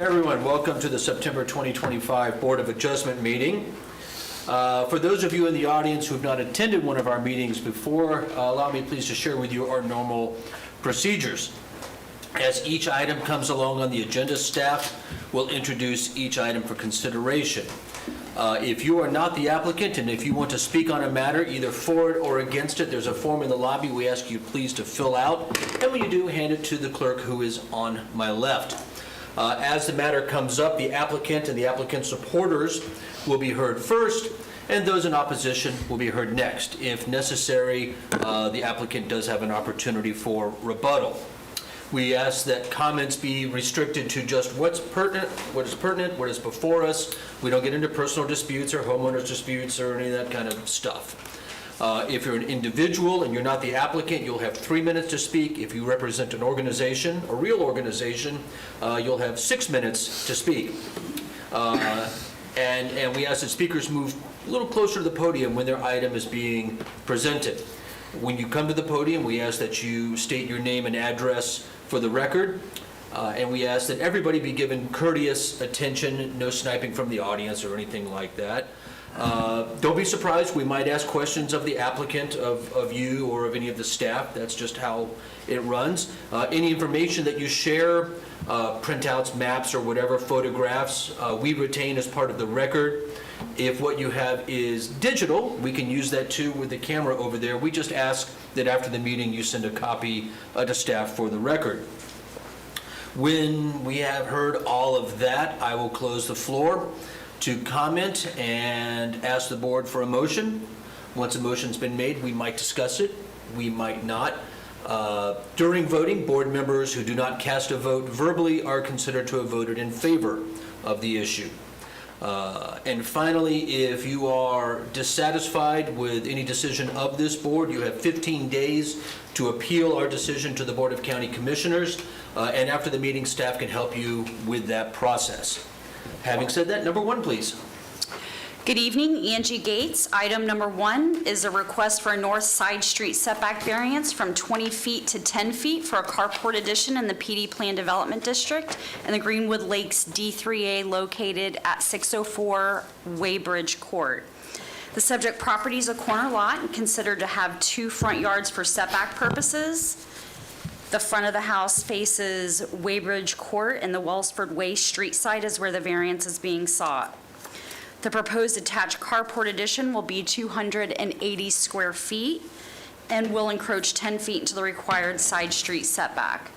everyone, welcome to the September 2025 Board of Adjustment meeting. For those of you in the audience who have not attended one of our meetings before, allow me please to share with you our normal procedures. As each item comes along on the agenda, staff will introduce each item for consideration. If you are not the applicant and if you want to speak on a matter either for it or against it, there's a form in the lobby we ask you please to fill out, and when you do, hand it to the clerk who is on my left. As the matter comes up, the applicant and the applicant supporters will be heard first, and those in opposition will be heard next. If necessary, the applicant does have an opportunity for rebuttal. We ask that comments be restricted to just what is pertinent, what is before us. We don't get into personal disputes or homeowners disputes or any of that kind of stuff. If you're an individual and you're not the applicant, you'll have 3 minutes to speak. If you represent an organization, a real organization, you'll have 6 minutes to speak. And we ask that speakers move a little closer to the podium when their item is being presented. When you come to the podium, we ask that you state your name and address for the record, and we ask that everybody be given courteous attention, no sniping from the audience or anything like that. Don't be surprised, we might ask questions of the applicant, of you, or of any of the staff. That's just how it runs. Any information that you share, printouts, maps, or whatever, photographs, we retain as part of the record. If what you have is digital, we can use that too with the camera over there. We just ask that after the meeting you send a copy to staff for the record. When we have heard all of that, I will close the floor to comment and ask the board for a motion. Once a motion's been made, we might discuss it, we might not. During voting, board members who do not cast a vote verbally are considered to have voted in favor of the issue. And finally, if you are dissatisfied with any decision of this board, you have 15 days to appeal our decision to the Board of County Commissioners, and after the meeting, staff can help you with that process. Having said that, number one, please. Good evening, Angie Gates. Item number 1 is a request for a north side street setback variance from 20 feet to 10 feet for a carport addition in the PD Plan Development District in the Greenwood Lakes D3A located at 604 Weybridge Court. The subject property is a corner lot and considered to have 2 front yards for setback purposes. The front of the house faces Weybridge Court, and the Wellsford Way street side is where the variance is being sought. The proposed attached carport addition will be 280 square feet and will encroach 10 feet into the required side street setback.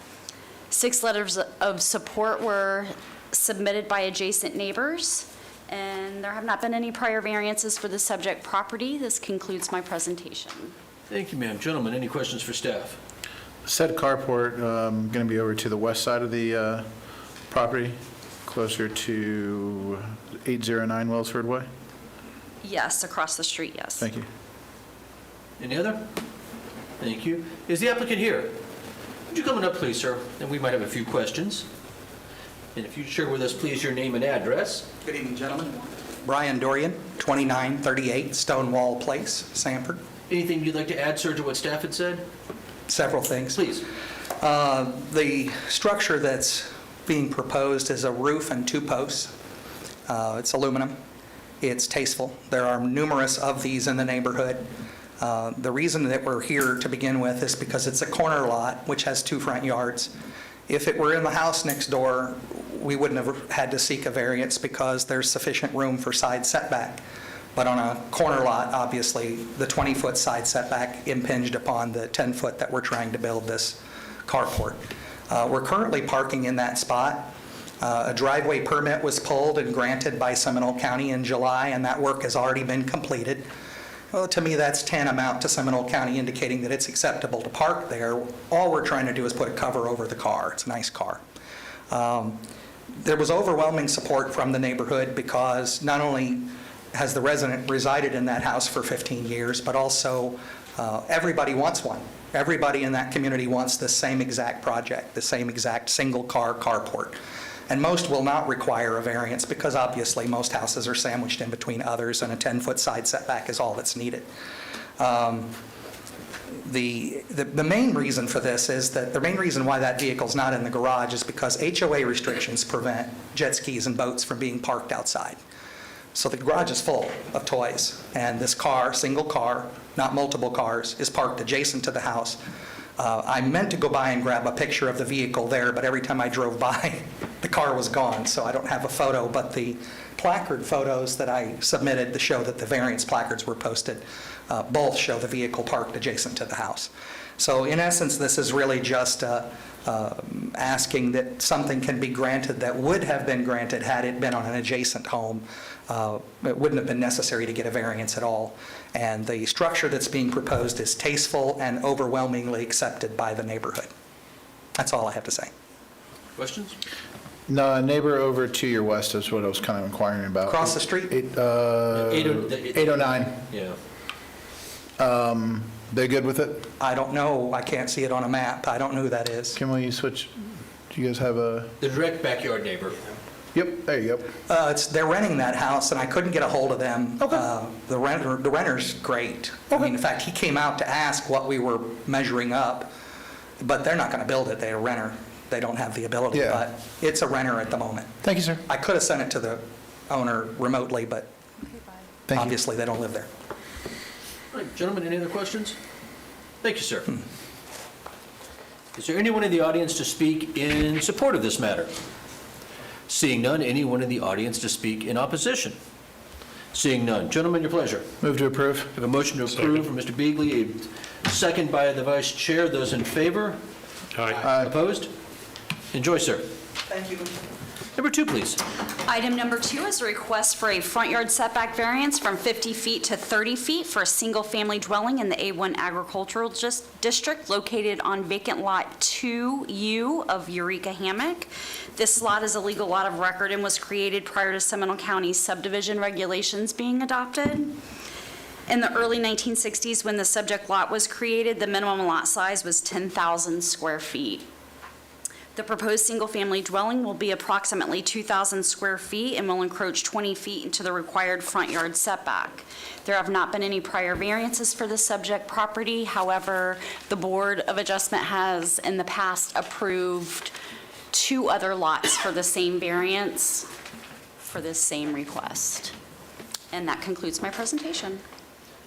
6 letters of support were submitted by adjacent neighbors, and there have not been any prior variances for the subject property. This concludes my presentation. Thank you, ma'am. Gentlemen, any questions for staff? Said carport going to be over to the west side of the property, closer to 809 Wellsford Way? Yes, across the street, yes. Thank you. Any other? Thank you. Is the applicant here? Would you come on up, please, sir? And we might have a few questions. And if you'd share with us, please, your name and address. Good evening, gentlemen. Brian Dorian, 2938 Stonewall Place, Sanford. Anything you'd like to add, sir, to what staff had said? Several things. Please. The structure that's being proposed is a roof and 2 posts. It's aluminum. It's tasteful. There are numerous of these in the neighborhood. The reason that we're here to begin with is because it's a corner lot which has 2 front yards. If it were in the house next door, we wouldn't have had to seek a variance because there's sufficient room for side setback. But on a corner lot, obviously, the 20-foot side setback impinged upon the 10-foot that we're trying to build this carport. We're currently parking in that spot. A driveway permit was pulled and granted by Seminole County in July, and that work has already been completed. Well, to me, that's tantamount to Seminole County indicating that it's acceptable to park there. All we're trying to do is put a cover over the car. It's a nice car. There was overwhelming support from the neighborhood because not only has the resident resided in that house for 15 years, but also everybody wants one. Everybody in that community wants the same exact project, the same exact single-car carport. And most will not require a variance because obviously most houses are sandwiched in between others and a 10-foot side setback is all that's needed. The main reason for this is that, the main reason why that vehicle's not in the garage is because HOA restrictions prevent jet skis and boats from being parked outside. So the garage is full of toys, and this car, single car, not multiple cars, is parked adjacent to the house. I meant to go by and grab a picture of the vehicle there, but every time I drove by, the car was gone, so I don't have a photo, but the placard photos that I submitted to show that the variance placards were posted, both show the vehicle parked adjacent to the house. So in essence, this is really just asking that something can be granted that would have been granted had it been on an adjacent home. It wouldn't have been necessary to get a variance at all. And the structure that's being proposed is tasteful and overwhelmingly accepted by the neighborhood. That's all I have to say. Questions? No, neighbor over to your west is what I was kind of inquiring about. Across the street? 809. Yeah. They good with it? I don't know. I can't see it on a map. I don't know who that is. Can we switch? Do you guys have a? The direct backyard neighbor. Yep, there you go. They're renting that house, and I couldn't get a hold of them. Okay. The renter's great. I mean, in fact, he came out to ask what we were measuring up, but they're not going to build it. They're a renter. They don't have the ability, Yeah. but it's a renter at the moment. Thank you, sir. I could have sent it to the owner remotely, but Thank you. obviously they don't live there. All right, gentlemen, any other questions? Thank you, sir. Is there anyone in the audience to speak in support of this matter? Seeing none, anyone in the audience to speak in opposition? Seeing none. Gentlemen, your pleasure. Move to approve. I have a motion to approve from Mr. Beagley, a second by the vice chair. Those in favor? Aye. Opposed? Enjoy, sir. Thank you. Number 2, please. Item number 2 is a request for a front yard setback variance from 50 feet to 30 feet for a single-family dwelling in the A1 Agricultural District located on vacant lot 2U of Eureka Hammock. This lot is a legal lot of record and was created prior to Seminole County's subdivision regulations being adopted. In the early 1960s, when the subject lot was created, the minimum lot size was 10,000 square feet. The proposed single-family dwelling will be approximately 2,000 square feet and will encroach 20 feet into the required front yard setback. There have not been any prior variances for the subject property. However, the Board of Adjustment has in the past approved 2 other lots for the same variance for this same request. And that concludes my presentation.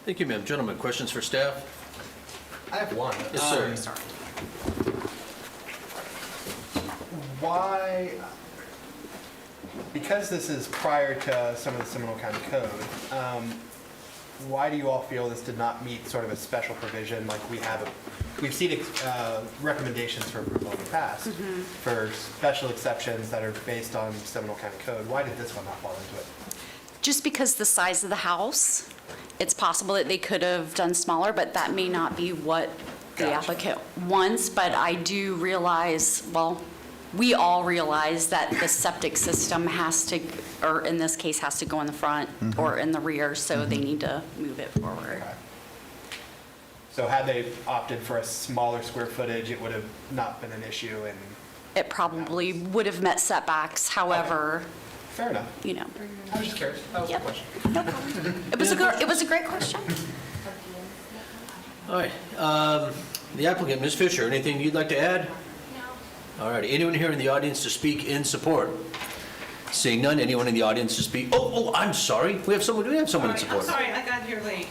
Thank you, ma'am. Gentlemen, questions for staff? I have one. Yes, sir. Why, because this is prior to some of the Seminole County Code, why do you all feel this did not meet sort of a special provision like we've seen recommendations for approval in the past for special exceptions that are based on Seminole County Code? Why did this one not fall into it? Just because the size of the house, it's possible that they could have done smaller, but that may not be what the Gotcha. applicant wants. But I do realize, well, we all realize that the septic system has to, or in this case, has to go in the front or in the rear, so they need to move it forward. Okay. So had they opted for a smaller square footage, it would have not been an issue and, It probably would have met setbacks, however, fair enough. you know. I was just curious. That was my Yep. question. No problem. It was a great question. All right. The applicant, Ms. Fisher, anything you'd like to add? All right, anyone here in the audience to speak in support? Seeing none, anyone in the audience to speak? Oh, I'm sorry. We have someone in I'm support. sorry, I got here late.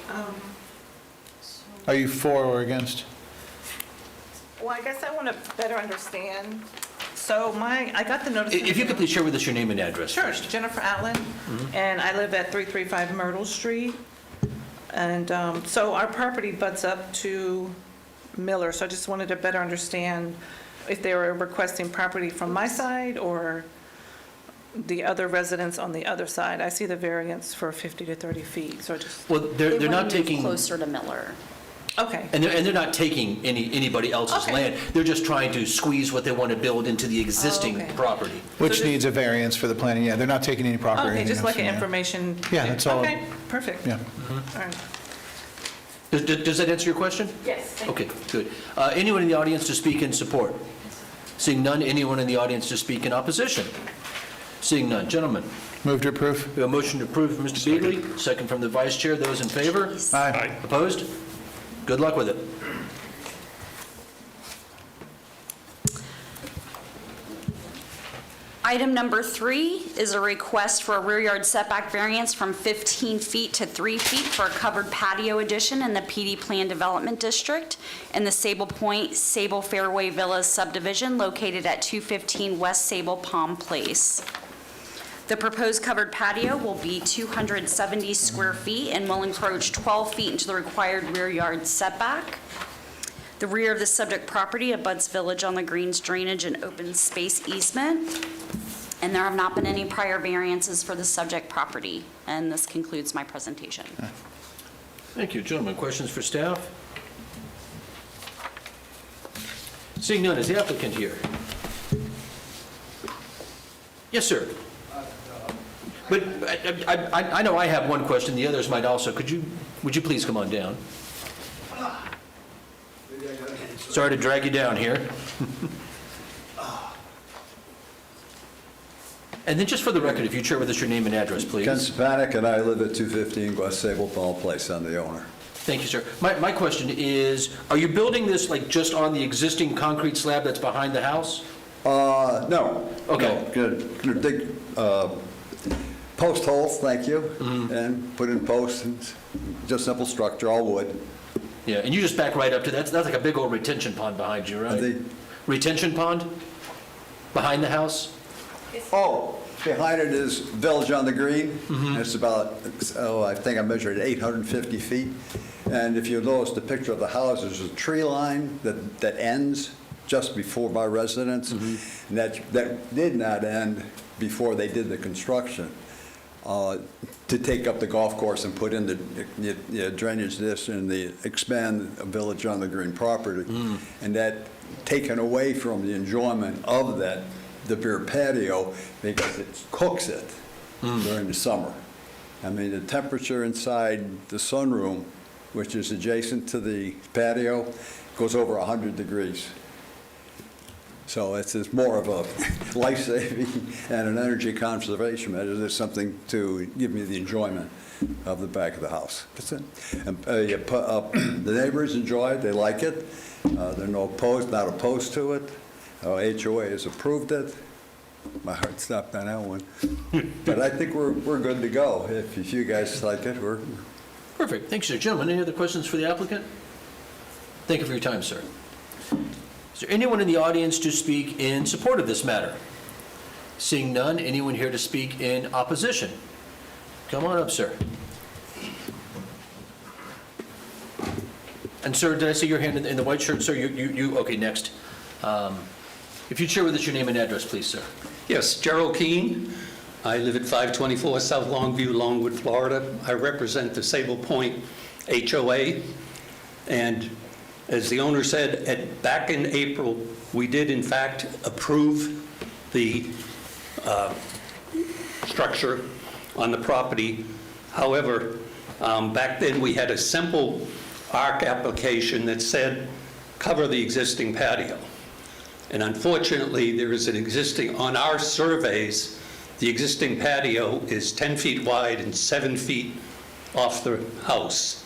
Are you for or against? Well, I guess I want to better understand. So I got the notice. If you could please share with us your name and address Sure, first. Jennifer Allen, and I live at 335 Myrtle Street. And so our property butts up to Miller, so I just wanted to better understand if they were requesting property from my side or the other residents on the other side. I see the variance for 50 to 30 feet, so just, Well, they're They not want to move taking, closer to Miller. okay. and they're not taking anybody else's Okay. land. They're just trying to squeeze what they want to build into the existing Okay. property. Which this- needs a variance for the planning, yeah, they're not taking any property. or Okay, anything just like else an in there. information. Yeah, that's all. Okay, perfect. Yeah. All right. Does that answer your question? Yes. Okay, good. Anyone in the audience to speak in support? Seeing none, anyone in the audience to speak in opposition? Seeing none. Gentlemen, Move to approve? we have a motion to approve from Mr. Beagley, second from the vice chair. Those in favor? Jeez. Aye. Opposed? Good luck with it. Item number 3 is a request for a rear yard setback variance from 15 feet to 3 feet for a covered patio addition in the PD Plan Development District in the Sable Point Sable Fairway Villas subdivision located at 215 West Sable Palm Place. The proposed covered patio will be 270 square feet and will encroach 12 feet into the required rear yard setback. The rear of the subject property abuts Village on the Greens drainage and open space easement, and there have not been any prior variances for the subject property. And this concludes my presentation. Thank you. Gentlemen, questions for staff? Seeing none, is the applicant here? Yes, sir. But I know I have one question, the others might also. Would you please come on down? Sorry to drag you down here. And then just for the record, if you'd share with us your name and address, please. Ken Stepanek, and I live at 215 West Sable Palm Place. I'm the owner. Thank you, sir. My question is, are you building this like just on the existing concrete slab that's behind the house? No. Okay. No, gonna dig post holes, thank you, and put in posts, and just simple structure, all wood. Yeah, and you just back right up to that. That's like a big old retention pond behind you, right? Retention pond behind the house? Oh, behind it is Village on the Green. It's about, I think I measured 850 feet. And if you notice the picture of the house, there's a tree line that ends just before my residence. And that did not end before they did the construction. To take up the golf course and put in the drainage ditch and expand a Village on the Green property. And that taken away from the enjoyment of the beer patio because it cooks it during the summer. I mean, the temperature inside the sunroom, which is adjacent to the patio, goes over 100 degrees. So it's more of a life-saving and an energy conservation measure. There's something to give me the enjoyment of the back of the house. That's it. And, the neighbors enjoy it. They like it. They're not opposed to it. HOA has approved it. My heart stopped on that one. But I think we're good to go. If you guys like it, we're... Perfect. Thank you, sir. Gentlemen, any other questions for the applicant? Thank you for your time, sir. Is there anyone in the audience to speak in support of this matter? Seeing none, anyone here to speak in opposition? Come on up, sir. And sir, did I see your hand in the white shirt? Sir, you okay, next. If you'd share with us your name and address, please, sir. Yes, Gerald Keene. I live at 524 South Longview, Longwood, Florida. I represent the Sable Point HOA. And as the owner said, back in April, we did in fact approve the structure on the property. However, back then we had a simple ARC application that said cover the existing patio. And unfortunately, there is an existing, on our surveys, the existing patio is 10 feet wide and 7 feet off the house.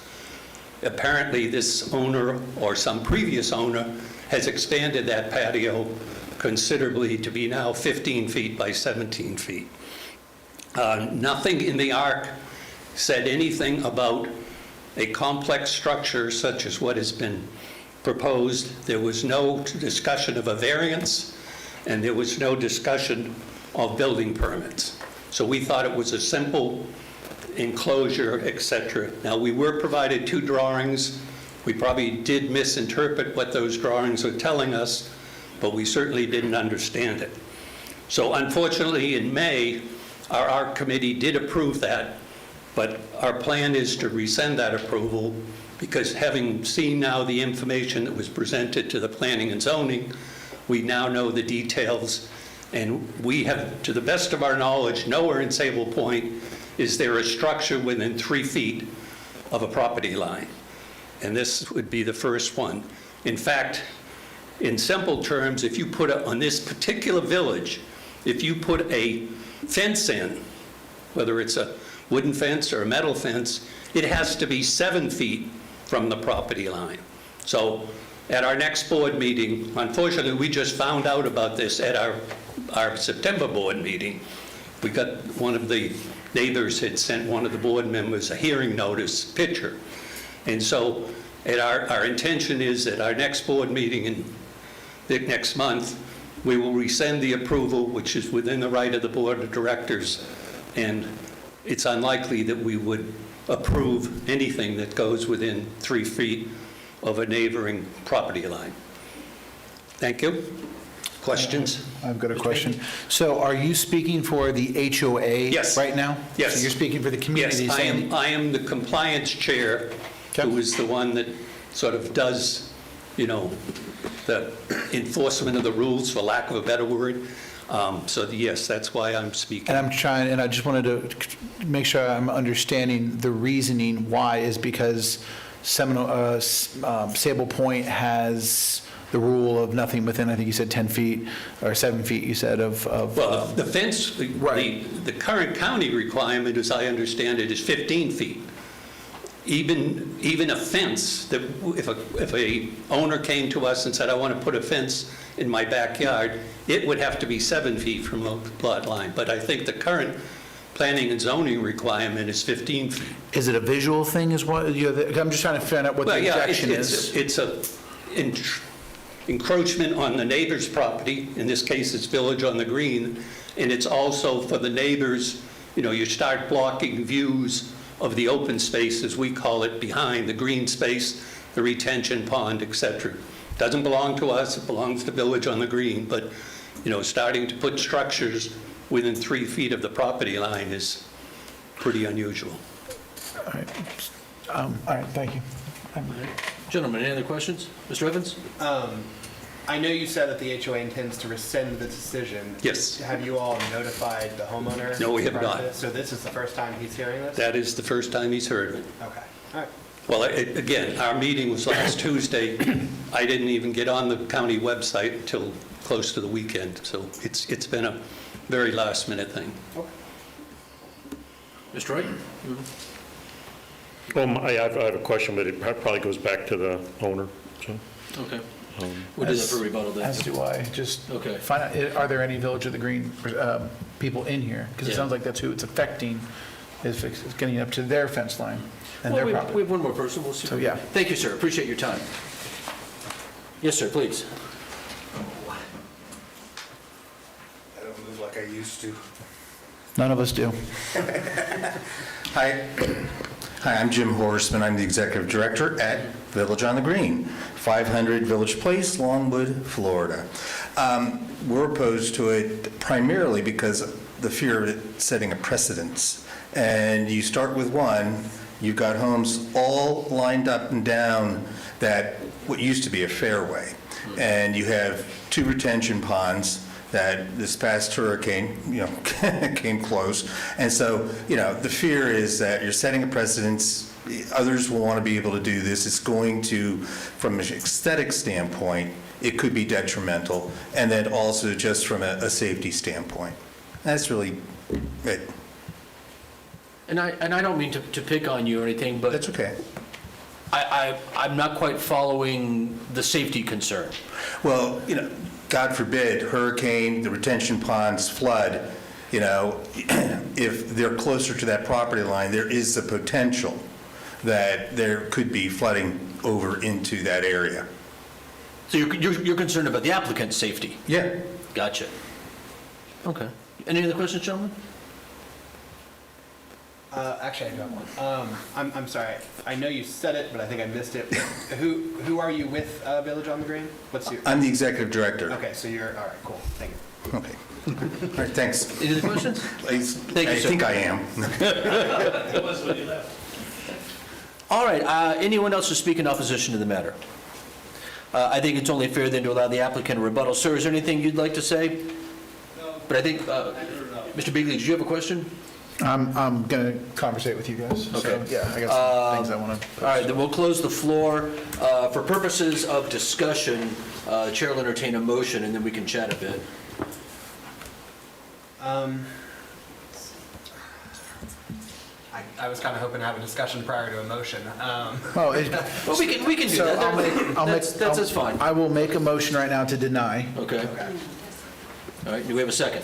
Apparently, this owner or some previous owner has expanded that patio considerably to be now 15 feet by 17 feet. Nothing in the ARC said anything about a complex structure such as what has been proposed. There was no discussion of a variance, and there was no discussion of building permits. So we thought it was a simple enclosure, etc. Now, we were provided 2 drawings. We probably did misinterpret what those drawings were telling us, but we certainly didn't understand it. So unfortunately, in May, our ARC committee did approve that, but our plan is to rescind that approval because having seen now the information that was presented to the planning and zoning, we now know the details, and we have, to the best of our knowledge, nowhere in Sable Point is there a structure within 3 feet of a property line. And this would be the first one. In fact, in simple terms, if you put on this particular village, if you put a fence in, whether it's a wooden fence or a metal fence, it has to be 7 feet from the property line. So at our next board meeting, unfortunately, we just found out about this at our September board meeting. We got, one of the neighbors had sent one of the board members a hearing notice picture. And so our intention is at our next board meeting in the next month, we will rescind the approval, which is within the right of the board of directors. And it's unlikely that we would approve anything that goes within 3 feet of a neighboring property line. Thank you. Questions? I've got a question. So are you speaking for the HOA Yes. right now? Yes. So you're speaking for the community? Yes, saying- I am the compliance chair, Okay. who is the one that sort of does, the enforcement of the rules, for lack of a better word. So yes, that's why I'm speaking. And I just wanted to make sure I'm understanding the reasoning why is because Sable Point has the rule of nothing within, I think you said 10 feet, or 7 feet, you said, of. Well, the fence, Right. the current county requirement, as I understand it, is 15 feet. Even a fence, that if a owner came to us and said, I want to put a fence in my backyard, it would have to be 7 feet from the lot line. But I think the current planning and zoning requirement is 15 feet. Is it a visual thing is what, I'm just trying to find out what the Well, yeah, objection is. it's a encroachment on the neighbor's property. In this case, it's Village on the Green. And it's also for the neighbors, you start blocking views of the open space, as we call it, behind the green space, the retention pond, et cetera. Doesn't belong to us, it belongs to Village on the Green. But, starting to put structures within 3 feet of the property line is pretty unusual. All right, thank you. Gentlemen, any other questions? Mr. Evans? I know you said that the HOA intends to rescind the decision. Yes. Have you all notified the homeowner? No, we have prior to not. this? So this is the first time he's hearing this? That is the first time he's heard of it. Okay, all right. Well, again, our meeting was last Tuesday. I didn't even get on the county website until close to the weekend, so it's been a very last-minute thing. Mr. Wright? I have a question, but it probably goes back to the owner, so. Okay. We'll do that for rebuttal then. As do I, just Okay. find out, are there any Village of the Green people in here? Because it Yeah. sounds like that's who it's affecting, is getting up to their fence line and Well, their we property. have one more person, we'll see. So, yeah. Thank you, sir, appreciate your time. Yes, sir, please. I don't move like I used to. None of us do. Hi, I'm Jim Horstman. I'm the executive director at Village on the Green, 500 Village Place, Longwood, Florida. We're opposed to it primarily because of the fear of it setting a precedence. And you start with one, you've got homes all lined up and down that what used to be a fairway. And you have 2 retention ponds that this past hurricane, came close. And so, the fear is that you're setting a precedence. Others will want to be able to do this. It's going to, from an aesthetic standpoint, it could be detrimental. And then also just from a safety standpoint. That's really it. And I don't mean to pick on you or anything, but That's okay. I'm not quite following the safety concern. Well, God forbid, hurricane, the retention ponds flood, if they're closer to that property line, there is the potential that there could be flooding over into that area. So you're concerned about the applicant's safety? Yeah. Gotcha. Okay. Any other questions, gentlemen? Actually, I do have one. I'm sorry. I know you said it, but I think I missed it. Who are you with, Village on the Green? What's your? I'm the executive director. Okay, so you're, all right, cool. Thank you. Okay. All right, thanks. Any other questions? Thank you, I sir. think I am. All right, anyone else to speak in opposition to the matter? I think it's only fair then to allow the applicant a rebuttal. Sir, is there anything you'd like to say? No. But I think, Mr. Beagley, did you have a question? I'm going to conversate with you guys. So, Okay. yeah, I got some things I want to. All right, then we'll close the floor. For purposes of discussion, the chair will entertain a motion, and then we can chat a bit. I I was kind of hoping to have a discussion prior to a motion. Well, Well, we can do so that. I'll make, That's fine. I will make a motion right now to deny. Okay. Okay. All right, do we have a second?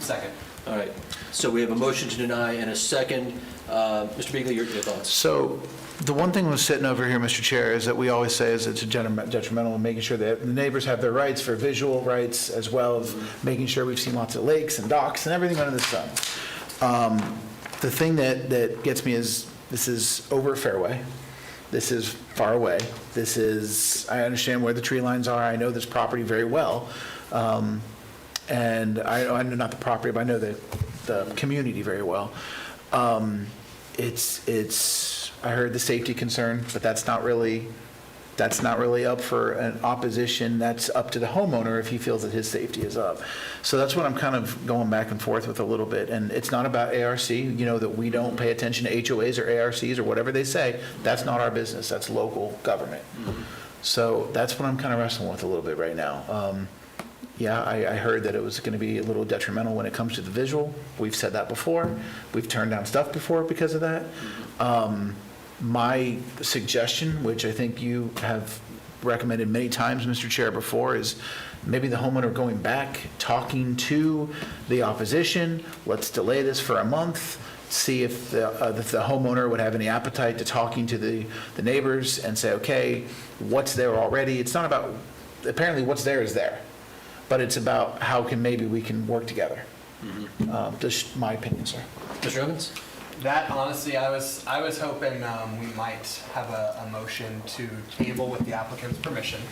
Second. All right, so we have a motion to deny and a second. Mr. Beagley, your thoughts? So the one thing was sitting over here, Mr. Chair, is that we always say is it's detrimental in making sure that the neighbors have their rights for visual rights, as well as making sure we've seen lots of lakes and docks and everything under the sun. The thing that gets me is this is over a fairway. This is far away. This is, I understand where the tree lines are. I know this property very well. And I know not the property, but I know the community very well. I heard the safety concern, but that's not really up for an opposition. That's up to the homeowner if he feels that his safety is up. So that's what I'm kind of going back and forth with a little bit. And it's not about ARC, that we don't pay attention to HOAs or ARCs or whatever they say. That's not our business. That's local government. So that's what I'm kind of wrestling with a little bit right now. Yeah, I heard that it was going to be a little detrimental when it comes to the visual. We've said that before. We've turned down stuff before because of that. My suggestion, which I think you have recommended many times, Mr. Chair, before, is maybe the homeowner going back, talking to the opposition. Let's delay this for a month, see if the homeowner would have any appetite to talking to the neighbors and say, okay, what's there already? It's not about, apparently what's there is there, but it's about how maybe we can work together. Just my opinion, sir. Mr. Evans? That, honestly, I was hoping we might have a motion to table with the applicant's permission,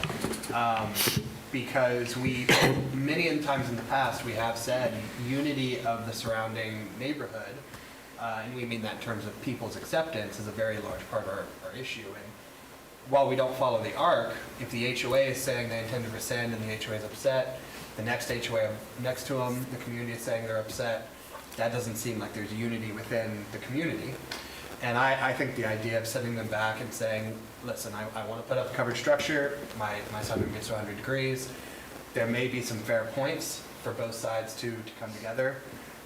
because many times in the past, we have said unity of the surrounding neighborhood, and we mean that in terms of people's acceptance, is a very large part of our issue. And while we don't follow the ARC, if the HOA is saying they intend to rescind and the HOA is upset, the next HOA next to them, the community is saying they're upset, that doesn't seem like there's unity within the community. And I think the idea of sending them back and saying, listen, I want to put up a covered structure, my sunroom gets to 100 degrees, there may be some fair points for both sides to come together,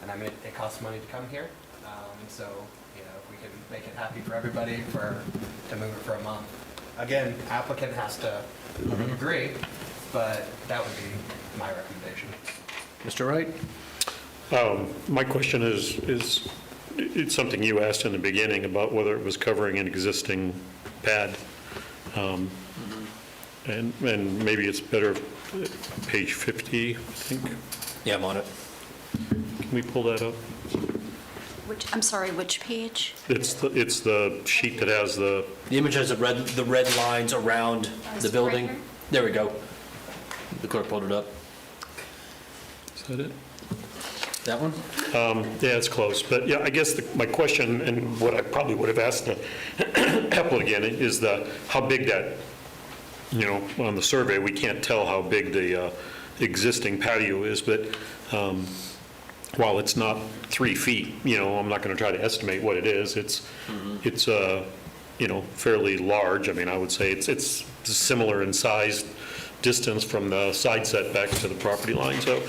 and I mean, it costs money to come here, and so, if we can make it happy for everybody to move it for a month. Again, applicant has to agree, but that would be my recommendation. Mr. Wright? My question is, it's something you asked in the beginning about whether it was covering an existing pad. And maybe it's better, page 50, I think. Yeah, I'm on it. Can we pull that up? I'm sorry, which page? It's the sheet that has the, The image has the red lines around the building. Right here? There we go. The clerk pulled it up. is that it? That one? Yeah, it's close, but yeah, I guess my question, and what I probably would have asked the applicant again, is how big that, on the survey, we can't tell how big the existing patio is, but while it's not 3 feet, I'm not going to try to estimate what it is. It's fairly large. I mean, I would say it's similar in size, distance from the side setback to the property line, so.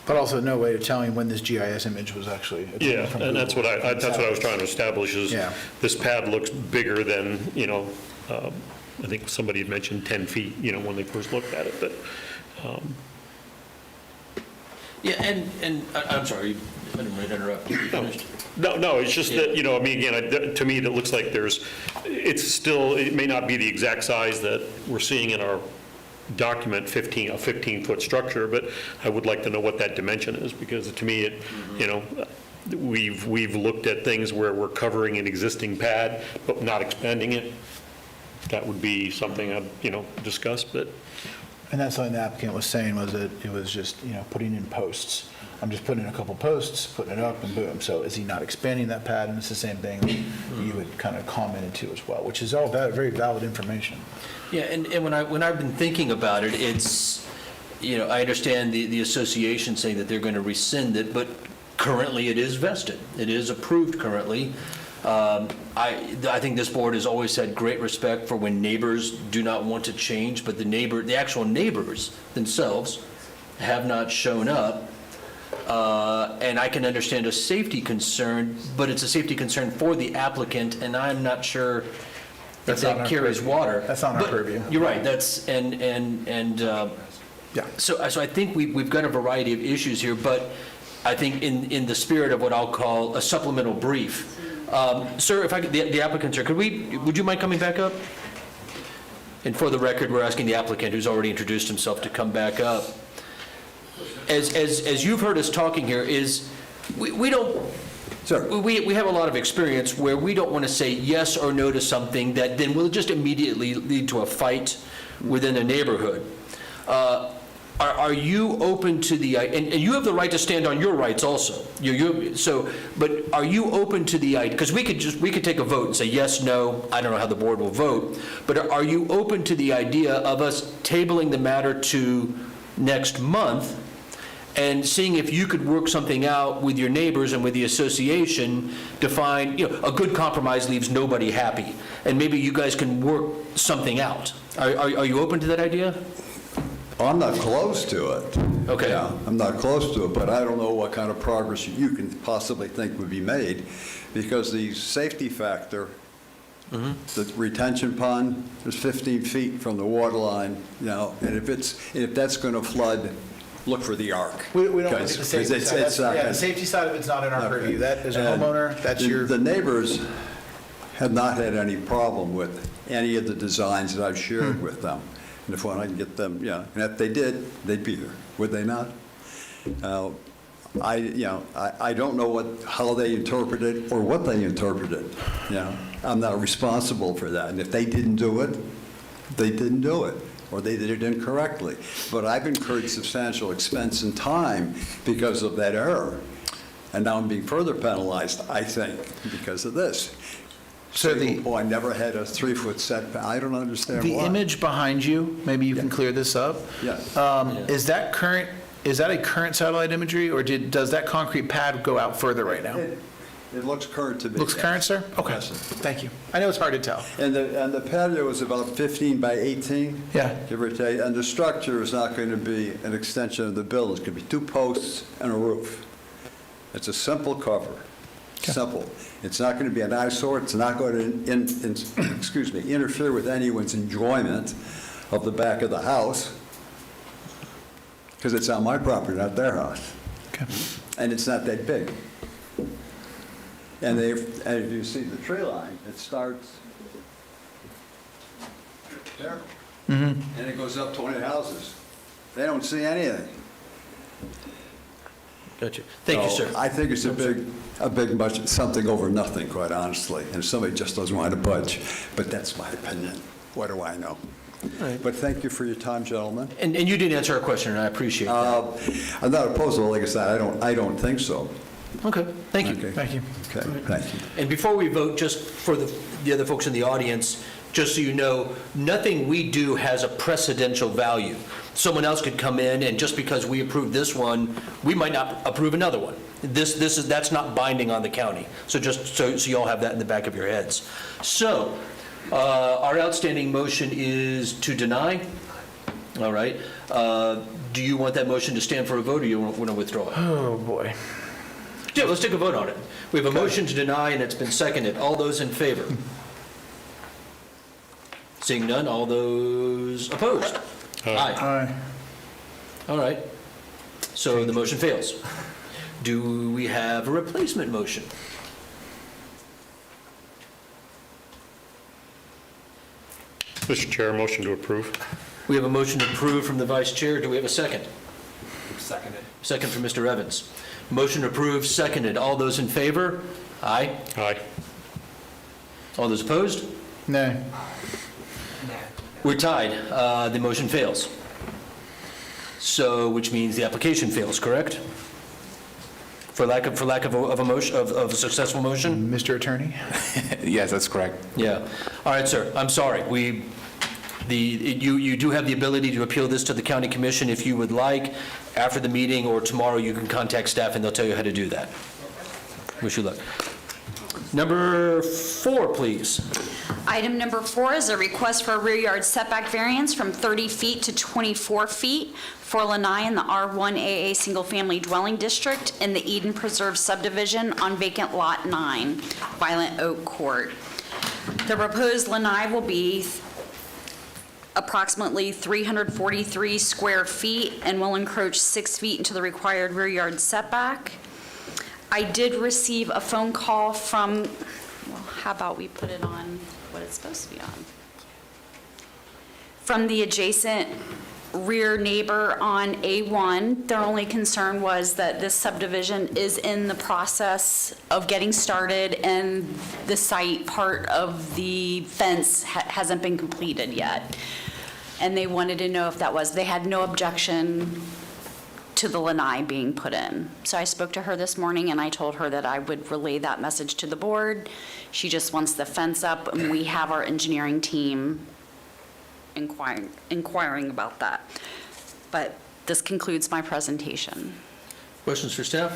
But also no way of telling when this GIS image was actually. Yeah, from and that's what Google. I was trying to establish is Yeah. this pad looks bigger than, I think somebody had mentioned 10 feet, when they first looked at it, but, Yeah, and I'm sorry, I didn't mean to interrupt. You finished? no, it's just that, I mean, again, to me, it looks like it may not be the exact size that we're seeing in our document, a 15-foot structure, but I would like to know what that dimension is, because to me, we've looked at things where we're covering an existing pad, but not expanding it. That would be something I'd discuss, but. And that's something the applicant was saying, was that it was just, putting in posts. I'm just putting in a couple posts, putting it up, and boom. So is he not expanding that pad? And it's the same thing you would kind of commented to as well, which is all very valid information. Yeah, and when I've been thinking about it, it's, I understand the association saying that they're going to rescind it, but currently it is vested. It is approved currently. I think this board has always had great respect for when neighbors do not want to change, but the actual neighbors themselves have not shown up. And I can understand a safety concern, but it's a safety concern for the applicant, and I'm not sure if That's not that our carries purview. water. That's not our But purview. You're right, that's, Yeah. so I think we've got a variety of issues here, but I think in the spirit of what I'll call a supplemental brief. Sir, if I could, the applicant, sir, would you mind coming back up? And for the record, we're asking the applicant, who's already introduced himself, to come back up. As you've heard us talking here, we don't, Sir. we have a lot of experience where we don't want to say yes or no to something that then will just immediately lead to a fight within a neighborhood. Are you open to the, and you have the right to stand on your rights also. But are you open to the idea, because we could take a vote and say yes, no, I don't know how the board will vote, but are you open to the idea of us tabling the matter to next month and seeing if you could work something out with your neighbors and with the association to find, a good compromise leaves nobody happy, and maybe you guys can work something out? Are you open to that idea? I'm not close to it. Okay. Yeah, I'm not close to it, but I don't know what kind of progress you can possibly think would be made, because the safety factor, the retention pond is 15 feet from the water line, and if that's going to flood, look for the arc. We don't look at Because the safety it's- side. it's not Yeah, gonna- the safety side of it's not in our Okay. purview. That is a And homeowner, that's your. The neighbors have not had any problem with any of the designs that I've shared with them. And if I can get them, and if they did, they'd be here, would they not? I don't know how they interpret it or what they interpret it. I'm not responsible for that. And if they didn't do it, they didn't do it, or they did it incorrectly. But I've incurred substantial expense and time because of that error. And now I'm being further penalized, I think, because of this. So the- I never had a 3-foot setback. I don't understand The why. image behind you, maybe you can clear this up. Yes. Is that a current satellite imagery, or does that concrete pad go out further right now? It looks current to me. Looks current, sir? Okay, Yes. thank you. I know it's hard to tell. And the patio is about 15 by 18. Yeah. Give or take. And the structure is not going to be an extension of the building. It's going to be 2 posts and a roof. It's a simple cover. Simple. It's not going to be an eyesore. It's not going to, interfere with anyone's enjoyment of the back of the house, because it's on my property, not their house. Okay. And it's not that big. And if you see the tree line, it starts there, and it goes up 20 houses. They don't see anything. Gotcha. Thank you, So sir. I think it's a big much, something over nothing, quite honestly, and somebody just doesn't want to budge. But that's my opinion. What do I know? But thank you for your time, gentlemen. And you did answer our question, and I appreciate that. I'm not opposed to it, like I said, I don't think so. Okay, thank you. Okay. Thank you. Okay, thank you. And before we vote, just for the other folks in the audience, just so you know, nothing we do has a precedential value. Someone else could come in, and just because we approve this one, we might not approve another one. That's not binding on the county. So just so you all have that in the back of your heads. So, our outstanding motion is to deny. All right. Do you want that motion to stand for a vote, or you want to withdraw it? Oh, boy. Yeah, let's take a vote on it. We have a motion to deny, and it's been seconded. All those in favor? Seeing none, all those opposed? Aye. Aye. All right. So the motion fails. Do we have a replacement motion? Mr. Chair, motion to approve. We have a motion to approve from the vice chair. Do we have a second? Seconded. Second from Mr. Evans. Motion approved, seconded. All those in favor? Aye. Aye. All those opposed? No. We're tied. The motion fails. So, which means the application fails, correct? For lack of a motion, of a successful motion? Mr. Attorney? Yes, that's correct. Yeah. All right, sir. I'm sorry. You do have the ability to appeal this to the county commission if you would like. After the meeting or tomorrow, you can contact staff and they'll tell you how to do that. Wish you luck. Number 4, please. Item number 4 is a request for a rear yard setback variance from 30 feet to 24 feet for Lanai in the R1AA Single Family Dwelling District in the Eden Preserve subdivision on vacant Lot 9, Violent Oak Court. The proposed Lanai will be approximately 343 square feet and will encroach 6 feet into the required rear yard setback. I did receive a phone call from, well, how about we put it on what it's supposed to be on? From the adjacent rear neighbor on A1. Their only concern was that this subdivision is in the process of getting started and the site part of the fence hasn't been completed yet. And they wanted to know if that was, they had no objection to the lanai being put in. So I spoke to her this morning and I told her that I would relay that message to the board. She just wants the fence up and we have our engineering team inquiring about that. But this concludes my presentation. Questions for staff?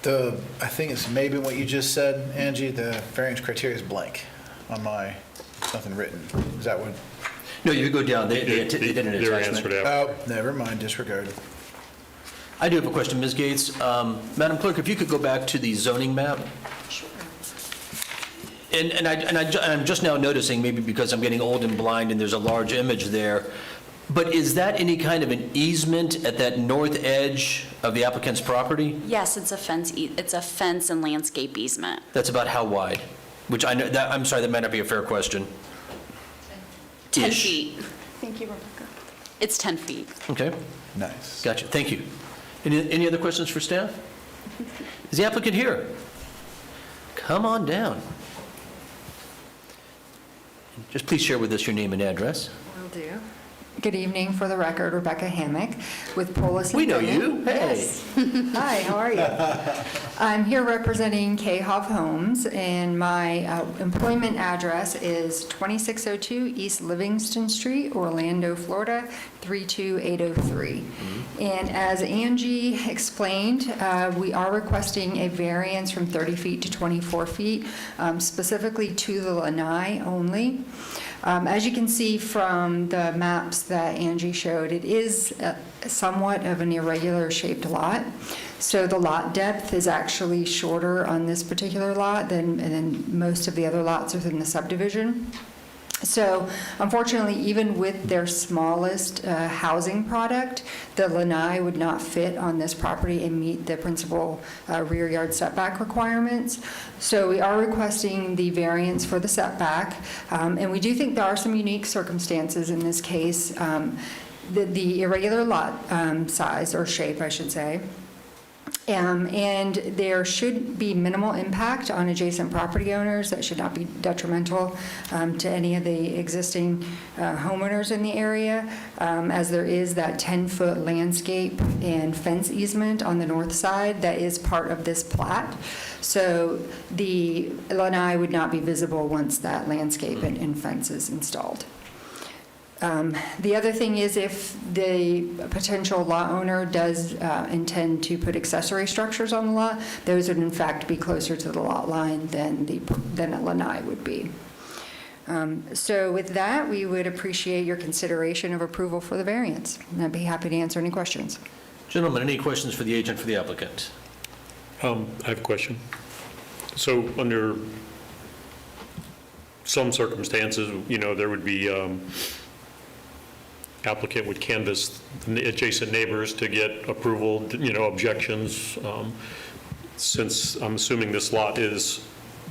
I think it's maybe what you just said, Angie, the variance criteria is blank on my, nothing written. Is that what? No, you go down. They did an They're attachment. answered after. Oh, never mind, disregard. I do have a question, Ms. Gates. Madam Clerk, if you could go back to the zoning map. And I'm just now noticing, maybe because I'm getting old and blind and there's a large image there, but is that any kind of an easement at that north edge of the applicant's property? Yes, it's a fence, it's a fence and landscape easement. That's about how wide? Which I know, I'm sorry, that might not be a fair question. 10 Ish. feet. Thank you, Rebecca. It's 10 feet. Okay, Nice. gotcha, thank you. Any other questions for staff? Is the applicant here? Come on down. Just please share with us your name and address. Will do. Good evening, for the record, Rebecca Hammock with Polis. We know you. Hey. Yes. Hi, how are you? I'm here representing K-Hov Homes, and my employment address is 2602 East Livingston Street, Orlando, Florida, 32803. And as Angie explained, we are requesting a variance from 30 feet to 24 feet, specifically to the lanai only. As you can see from the maps that Angie showed, it is somewhat of an irregular shaped lot. So the lot depth is actually shorter on this particular lot than most of the other lots within the subdivision. So unfortunately, even with their smallest housing product, the lanai would not fit on this property and meet the principal rear yard setback requirements. So we are requesting the variance for the setback. And we do think there are some unique circumstances in this case. The irregular lot size, or shape, I should say. And there should be minimal impact on adjacent property owners. That should not be detrimental to any of the existing homeowners in the area, as there is that 10-foot landscape and fence easement on the north side that is part of this plat. So the lanai would not be visible once that landscape and fence is installed. The other thing is, if the potential lot owner does intend to put accessory structures on the lot, those would in fact be closer to the lot line than a lanai would be. So with that, we would appreciate your consideration of approval for the variance, and I'd be happy to answer any questions. Gentlemen, any questions for the agent for the applicant? I have a question. So under some circumstances, there would be applicant would canvass the adjacent neighbors to get approval, objections. Since I'm assuming this lot is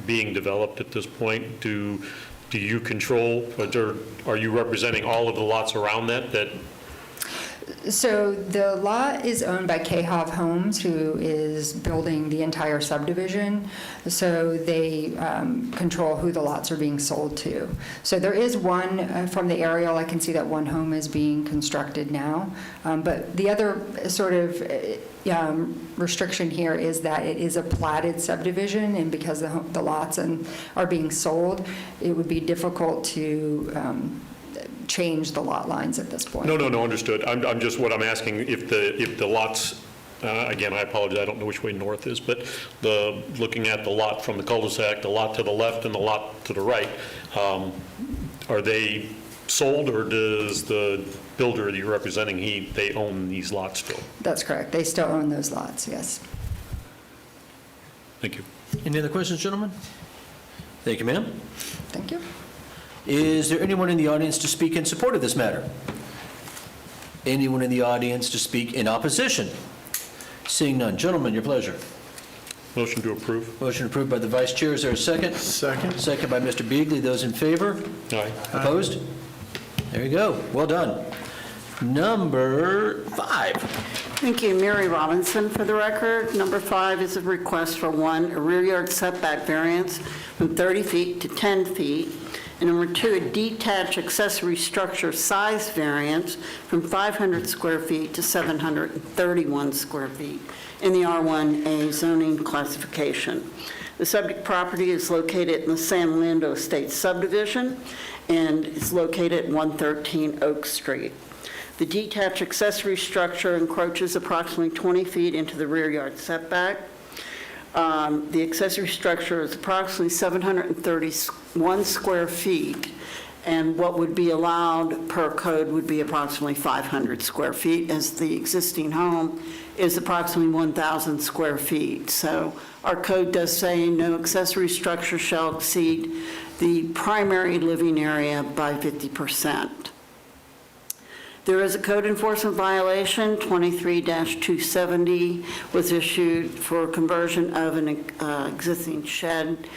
being developed at this point, do you control, or are you representing all of the lots around that? So the lot is owned by K-Hov Homes, who is building the entire subdivision. So they control who the lots are being sold to. So there is one, from the aerial, I can see that one home is being constructed now. But the other sort of restriction here is that it is a platted subdivision, and because the lots are being sold, it would be difficult to change the lot lines at this point. No, understood. I'm just, what I'm asking, if the lots again, I apologize, I don't know which way north is, but looking at the lot from the cul-de-sac, the lot to the left and the lot to the right, are they sold, or does the builder that you're representing, they own these lots still? That's correct. They still own those lots, yes. Thank you. Any other questions, gentlemen? Thank you, ma'am. Thank you. Is there anyone in the audience to speak in support of this matter? Anyone in the audience to speak in opposition? Seeing none. Gentlemen, your pleasure. Motion to approve. Motion approved by the vice chair. Is there a second? Second. Second by Mr. Beagley. Those in favor? Aye. Opposed? There you go. Well done. Number 5. Thank you. Mary Robinson for the record. Number 5 is a request for 1, a rear yard setback variance from 30 feet to 10 feet. And number 2, a detached accessory structure size variance from 500 square feet to 731 square feet in the R1A zoning classification. The subject property is located in the San Lando Estates subdivision and is located at 113 Oak Street. The detached accessory structure encroaches approximately 20 feet into the rear yard setback. The accessory structure is approximately 731 square feet, and what would be allowed per code would be approximately 500 square feet, as the existing home is approximately 1,000 square feet. So our code does say no accessory structure shall exceed the primary living area by 50%. There is a code enforcement violation, 23-270 was issued for conversion of an existing shed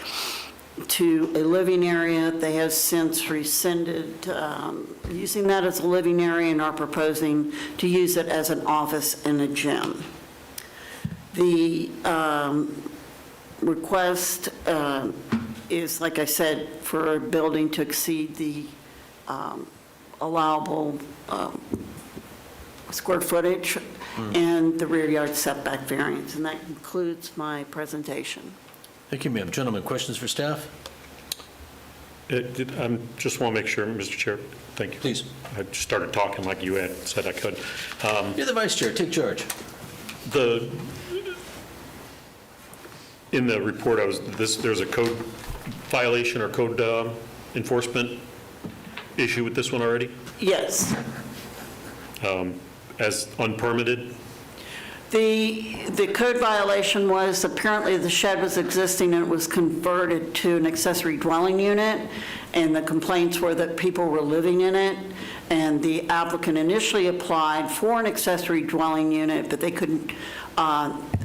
to a living area. They have since rescinded using that as a living area and are proposing to use it as an office and a gym. The request is, like I said, for a building to exceed the allowable square footage and the rear yard setback variance, and that concludes my presentation. Thank you, ma'am. Gentlemen, questions for staff? I just want to make sure, Mr. Chair, thank you. Please. I just started talking like you had said I could. You're the vice chair. Take charge. In the report, there's a code violation or code enforcement issue with this one already, Yes. as unpermitted? The code violation was apparently the shed was existing and it was converted to an accessory dwelling unit, and the complaints were that people were living in it, and the applicant initially applied for an accessory dwelling unit, but they couldn't,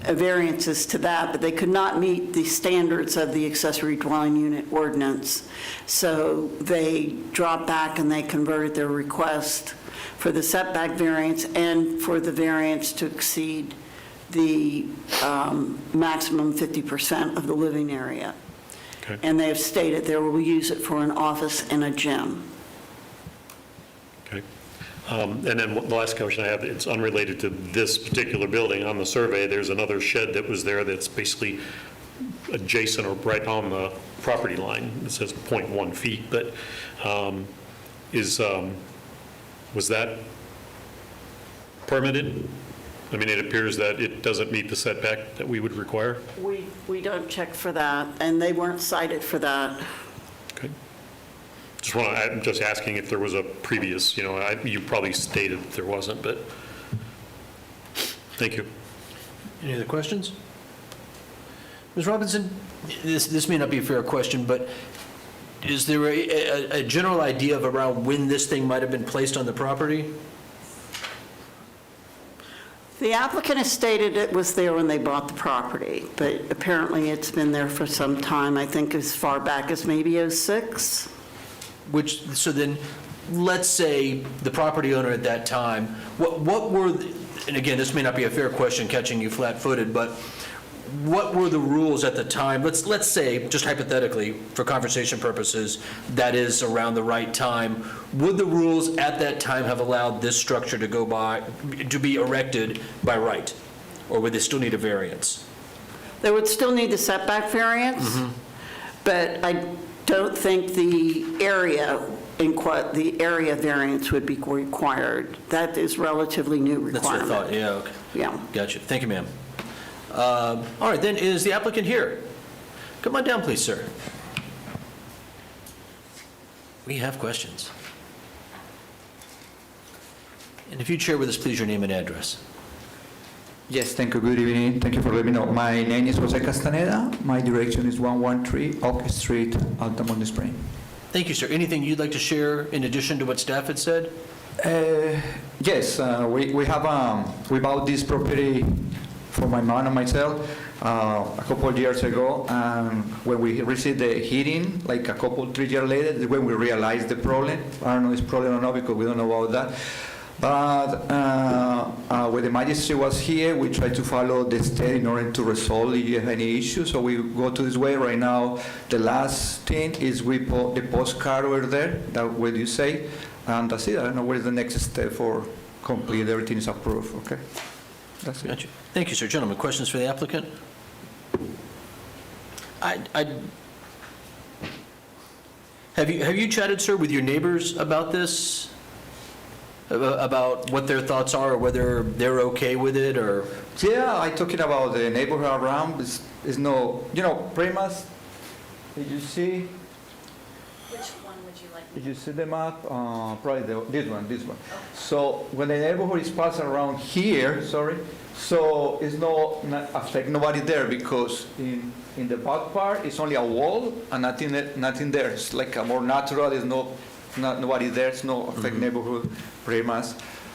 variances to that, but they could not meet the standards of the accessory dwelling unit ordinance. So they dropped back and they converted their request for the setback variance and for the variance to exceed the maximum 50% of the living area. Okay. And they have stated they will use it for an office and a gym. Okay. And then the last question I have, it's unrelated to this particular building. On the survey, there's another shed that was there that's basically adjacent or right on the property line. It says 0.1 feet, but was that permitted? I mean, it appears that it doesn't meet the setback that we would require. We don't check for that, and they weren't cited for that. Okay. I'm just asking if there was a previous, you probably stated that there wasn't, but thank you. Any other questions? Ms. Robinson, this may not be a fair question, but is there a general idea of around when this thing might have been placed on the property? The applicant has stated it was there when they bought the property, but apparently it's been there for some time, I think as far back as maybe '06. So then, let's say the property owner at that time, what were, and again, this may not be a fair question catching you flat-footed, but what were the rules at the time? Let's say, just hypothetically, for conversation purposes, that is around the right time. Would the rules at that time have allowed this structure to be erected by right? Or would they still need a variance? They would still need the setback variance, but I don't think the area the area variance would be required. That is relatively new That's what I requirement. thought, yeah, okay. Yeah. Gotcha. Thank you, ma'am. All right, then, is the applicant here? Come on down, please, sir. We have questions. And if you'd share with us, please, your name and address. Yes, thank you. Good evening. Thank you for letting me know. My name is Jose Castaneda. My direction is 113 Oak Street, Altamonte Spring. Thank you, sir. Anything you'd like to share in addition to what staff had said? Yes, we bought this property for my mom and myself a couple of years ago. And when we received the heating, like a couple, 3 years later, is when we realized the problem. I don't know if it's problem or not because we don't know about that. But when the magistrate was here, we tried to follow the state in order to resolve any issue. So we go to this way right now. The last thing is we put the postcard over there, that what you say, and that's it. I don't know what is the next step for complete, everything is approved, okay? That's it. Gotcha. Thank you, sir. Gentlemen, questions for the applicant? Have you chatted, sir, with your neighbors about this? About what their thoughts are, or whether they're okay with it, or? Yeah, I talking about the neighborhood around, is no, pretty much, did you see? Which one would you like? Did you see the map? Probably this one. So when the neighborhood is passing around here, so it's not affect nobody there because in the back part it's only a wall and nothing there. It's like a more natural. There's nobody there. It's no affect neighborhood pretty much.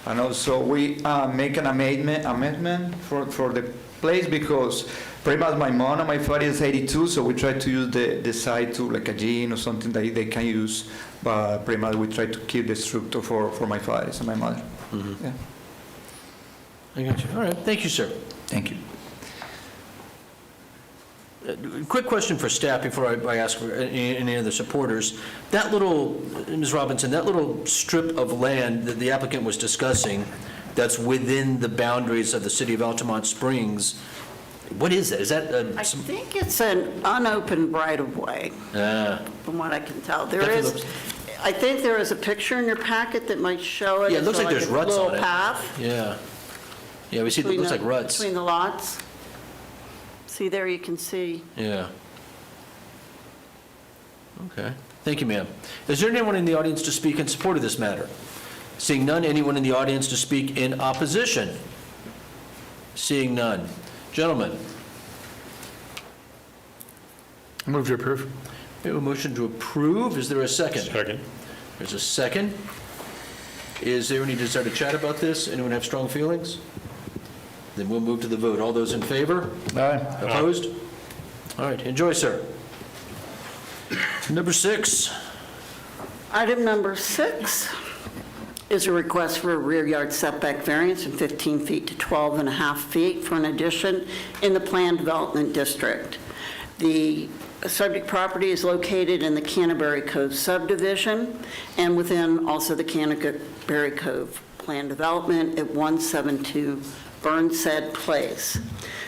And also we make an amendment for the place because pretty much my mom and my father is 82, so we try to use the site to like a gym or something that they can use. But pretty much we try to keep the structure for my father and my mother. Yeah. I got you. All right. Thank you, sir. Thank you. Quick question for staff before I ask for any other supporters. That little, Ms. Robinson, that little strip of land that the applicant was discussing that's within the boundaries of the city of Altamont Springs, what is that? Is that I think it's an unopened right-of-way, from what I can tell. I think there is a picture in your packet that might show it. Yeah, it looks like It's there's ruts a on little it. path. Yeah. Yeah, we see, it looks like ruts. Between the lots. See, there you can see. Yeah. Okay. Thank you, ma'am. Is there anyone in the audience to speak in support of this matter? Seeing none, anyone in the audience to speak in opposition? Seeing none. Gentlemen, Move to approve. we have a motion to approve. Is there a second? Second. There's a second. Is there any desire to chat about this? Anyone have strong feelings? Then we'll move to the vote. All those in favor? Aye. Opposed? All right, enjoy, sir. Number 6. Item number 6 is a request for a rear yard setback variance from 15 feet to 12 and a half feet for an addition in the planned development district. The subject property is located in the Canterbury Cove subdivision and within also the Canterbury Cove planned development at 172 Burnshead Place.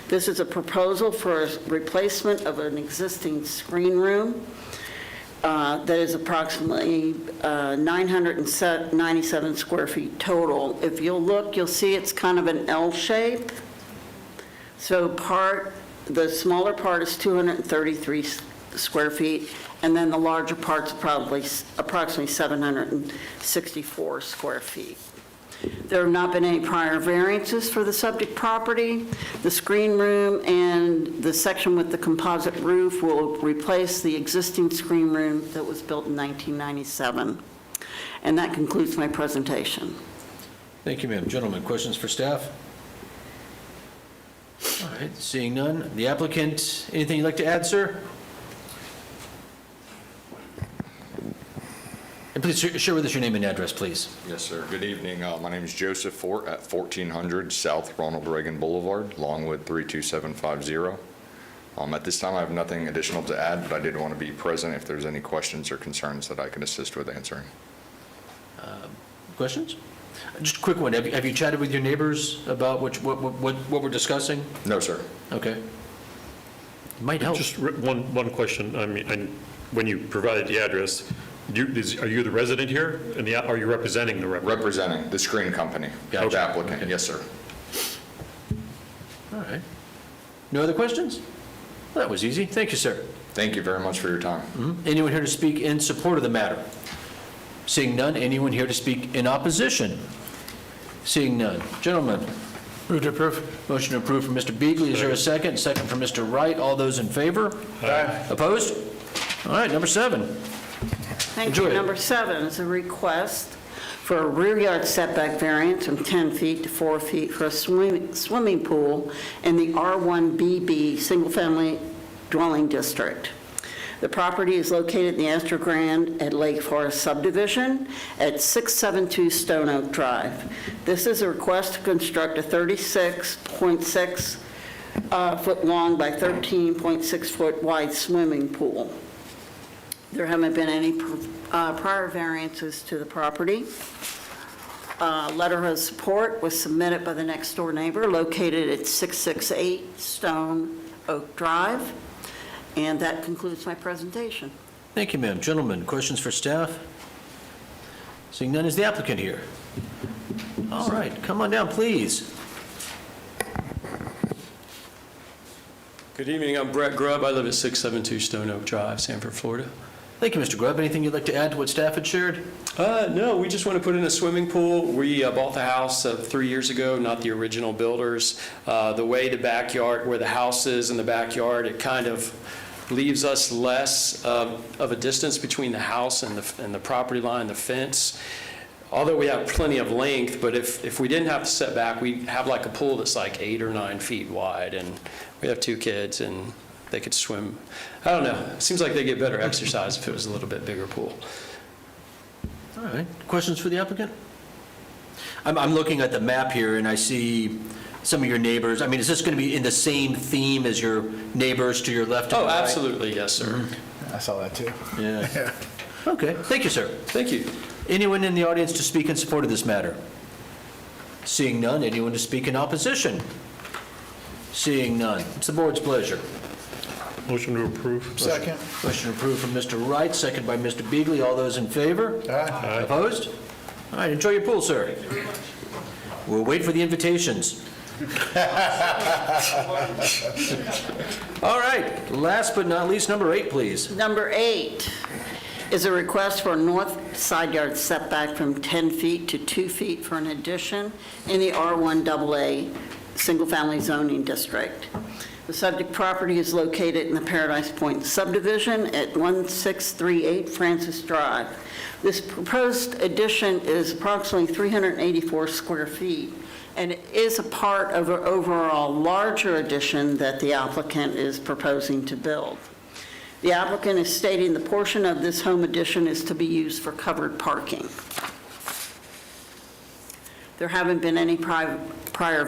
This is a proposal for a replacement of an existing screen room that is approximately 997 square feet total. If you'll look, you'll see it's kind of an L shape. So the smaller part is 233 square feet, and then the larger part's probably approximately 764 square feet. There have not been any prior variances for the subject property. The screen room and the section with the composite roof will replace the existing screen room that was built in 1997. And that concludes my presentation. Thank you, ma'am. Gentlemen, questions for staff? All right, seeing none. The applicant, anything you'd like to add, sir? And please share with us your name and address, please. Yes, sir. Good evening. My name is Joseph Fort at 1400 South Ronald Reagan Boulevard, Longwood 32750. At this time, I have nothing additional to add, but I did want to be present if there's any questions or concerns that I can assist with answering. Questions? Just a quick one. Have you chatted with your neighbors about what we're discussing? No, sir. Okay. Might help. Just one question. I mean, when you provided the address, Are you the resident here, and are you representing the resident? Representing the screen company, the Gotcha. applicant, yes, sir. All right. No other questions? Well, that was easy. Thank you, sir. Thank you very much for your time. Anyone here to speak in support of the matter? Seeing none, anyone here to speak in opposition? Seeing none. Gentlemen. Move to approve. Motion approved from Mr. Beagley. Is there a second? Second from Mr. Wright. All those in favor? Aye. Opposed? All right, number 7. Thank Enjoy you. it. Number 7 is a request for a rear yard setback variance from 10 feet to 4 feet for a swimming pool in the R1BB Single Family Dwelling District. The property is located in the Astro Grand at Lake Forest subdivision at 672 Stone Oak Drive. This is a request to construct a 36.6 foot long by 13.6 foot wide swimming pool. There haven't been any prior variances to the property. Letter of support was submitted by the next door neighbor located at 668 Stone Oak Drive. And that concludes my presentation. Thank you, ma'am. Gentlemen, questions for staff? Seeing none, is the applicant here? All right, come on down, please. Good evening, I'm Brett Grubb. I live at 672 Stone Oak Drive, Sanford, Florida. Thank you, Mr. Grubb. Anything you'd like to add to what staff had shared? No, we just want to put in a swimming pool. We bought the house 3 years ago, not the original builders. The way the backyard, where the house is in the backyard, it kind of leaves us less of a distance between the house and the property line, the fence. Although we have plenty of length, but if we didn't have to set back, we'd have like a pool that's like 8 or 9 feet wide, and we have 2 kids, and they could swim. I don't know. It seems like they get better exercise if it was a little bit bigger pool. All right, questions for the applicant? I'm looking at the map here, and I see some of your neighbors. I mean, is this going to be in the same theme as your neighbors to your left and Oh, right? absolutely, yes, sir. I saw that too. Yeah. Okay, thank you, sir. Thank you. Anyone in the audience to speak in support of this matter? Seeing none, anyone to speak in opposition? Seeing none. It's the board's pleasure. Motion to approve. Second. Motion approved from Mr. Wright, second by Mr. Beagley. All those in favor? Aye. Opposed? All right, enjoy your pool, sir. We'll wait for the invitations. All right, last but not least, number 8, please. Number 8 is a request for a north side yard setback from 10 feet to 2 feet for an addition in the R1AA Single Family Zoning District. The subject property is located in the Paradise Point subdivision at 1638 Francis Drive. This proposed addition is approximately 384 square feet, and it is a part of an overall larger addition that the applicant is proposing to build. The applicant is stating the portion of this home addition is to be used for covered parking. There haven't been any prior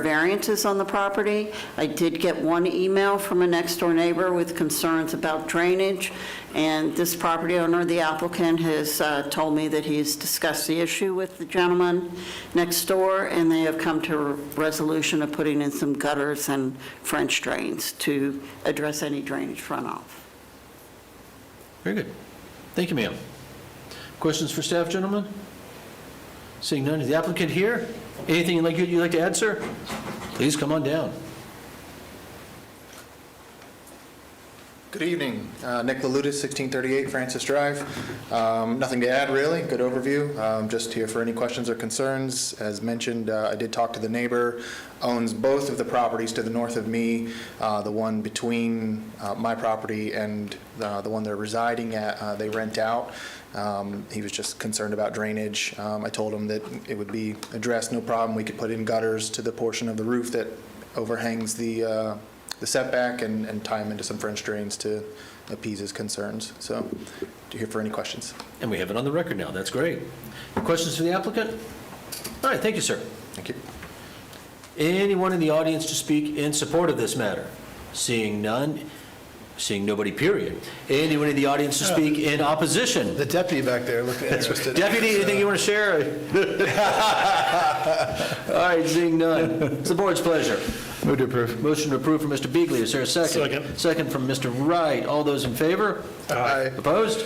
variances on the property. I did get one email from a next-door neighbor with concerns about drainage, and this property owner, the applicant, has told me that he's discussed the issue with the gentleman next door, and they have come to a resolution of putting in some gutters and French drains to address any drainage runoff. Very good. Thank you, ma'am. Questions for staff, gentlemen? Seeing none, is the applicant here? Anything you'd like to add, sir? Please come on down. Good evening. Nick Laludis, 1638 Francis Drive. Nothing to add, really. Good overview. Just here for any questions or concerns. As mentioned, I did talk to the neighbor, owns both of the properties to the north of me, the one between my property and the one they're residing at, they rent out. He was just concerned about drainage. I told him that it would be addressed, no problem. We could put in gutters to the portion of the roof that overhangs the setback and tie him into some French drains to appease his concerns. So, here for any questions. And we have it on the record now. That's great. Questions for the applicant? All right, thank you, sir. Thank you. Anyone in the audience to speak in support of this matter? Seeing none, seeing nobody, period. Anyone in the audience to speak in opposition? The deputy back there looked interested. Deputy, anything you want to share? All right, seeing none. It's the board's pleasure. Move to approve. Motion to approve from Mr. Beagley. Is there a second? Second. Second from Mr. Wright. All those in favor? Aye. Opposed?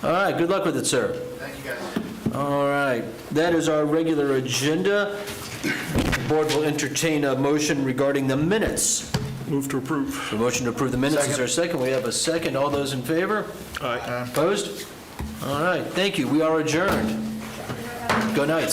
All right, good luck with it, sir. Thank you, guys. All right, that is our regular agenda. The board will entertain a motion regarding the minutes. Move to approve. The motion to approve the minutes, is there a second? We have a second. All those in favor? Aye. Opposed? All right, thank you. We are adjourned. Go night.